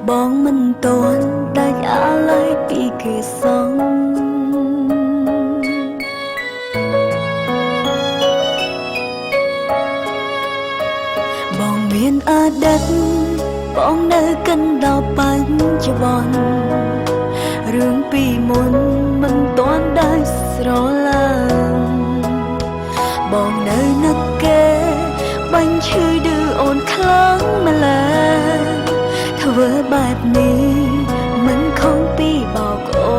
បងមិនទាន់ដាច់អាឡ័យពីគេសងបងមានអតីតបងនៅកណ្ដោបបញ្ចវន្តរឿងពីមុនមិនទាន់ដាច់ស្រឡាញ់បងនៅនឹកគេបាញ់ឈឺឌឺអូនខ្លាំងម្ល៉េះធ្វើបែបនេះមិនខំពីបោកអូ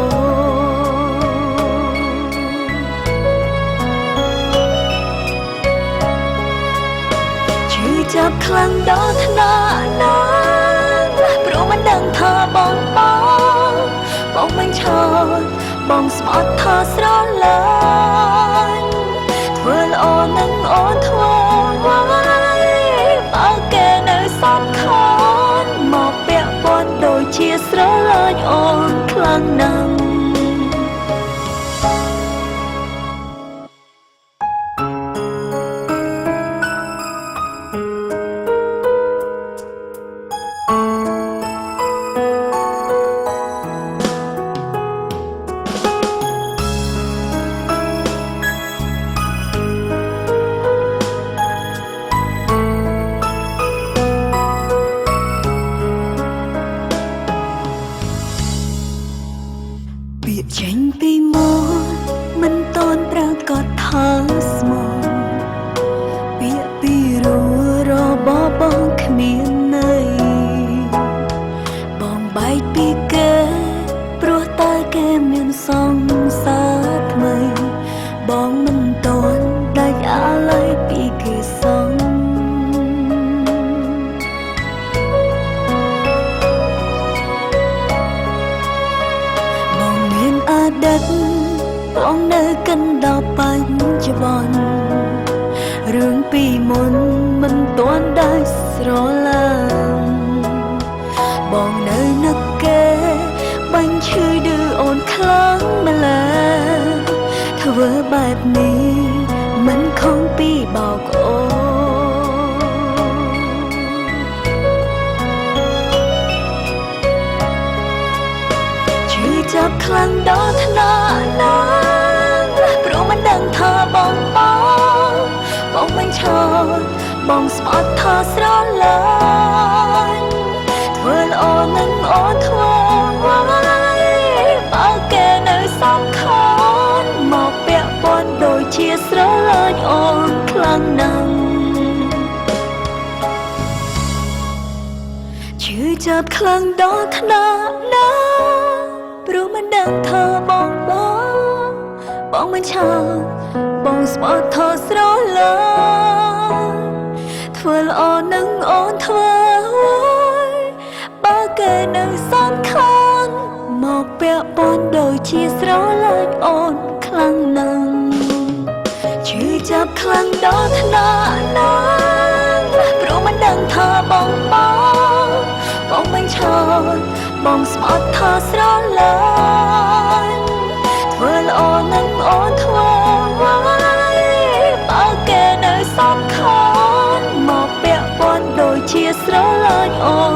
ឈឺចាប់ខ្លាំងដល់ថ្នាក់ណាព្រោះមិនដឹងថាបងមិនឈរបងស្មោះថាស្រឡាញ់ធ្វើល្អនឹងអូនធ្វើໄວបើគេនៅសំខាន់មកពាក់ព័ន្ធដូចជាស្រឡាញ់អូនខ្លាំងណាស់ពាក្យចេញពីមាត់មិនតន់ប្រកាសថាស្មោះពាក្យពីរបស់បងគ្មានន័យបងបែកពីគេព្រោះតែគេមានសង្សារថ្មីបងមិនតន់ដាច់អាឡ័យពីគេសងបងនៅកណ្ដោបបញ្ចវន្តរឿងពីមុនមិនទាន់ដាច់ស្រឡាញ់បងនៅនឹកគេបាញ់ឈឺឌឺអូនខ្លាំងម្ល៉េះធ្វើបែបនេះមិនខំពីបោកអូឈឺចាប់ខ្លាំងដល់ថ្នាក់ណាព្រោះមិនដឹងថាបងមិនឈរបងស្មោះថាស្រឡាញ់ធ្វើល្អនឹងអូនធ្វើไวបើគេនៅសំខាន់មកពាក់ព័ន្ធដូចជាស្រឡាញ់អូនខ្លាំងណាស់ឈឺចាប់ខ្លាំងដល់ថ្នាក់ណាព្រោះមិនដឹងថាបងមិនឈរបងស្មោះថាស្រឡាញ់ធ្វើល្អនឹងអូនធ្វើไวបើគេនៅសំខាន់មកពាក់ព័ន្ធដូចជាស្រឡាញ់អូនខ្លាំងណាស់ឈឺចាប់ខ្លាំងដល់ថ្នាក់ណាព្រោះមិនដឹងថាបងមិនឈរបងស្មោះថាស្រឡាញ់ធ្វើល្អនឹងអូនធ្វើไวបើគេនៅសំខាន់មកពាក់ព័ន្ធដូចជាស្រឡាញ់អូ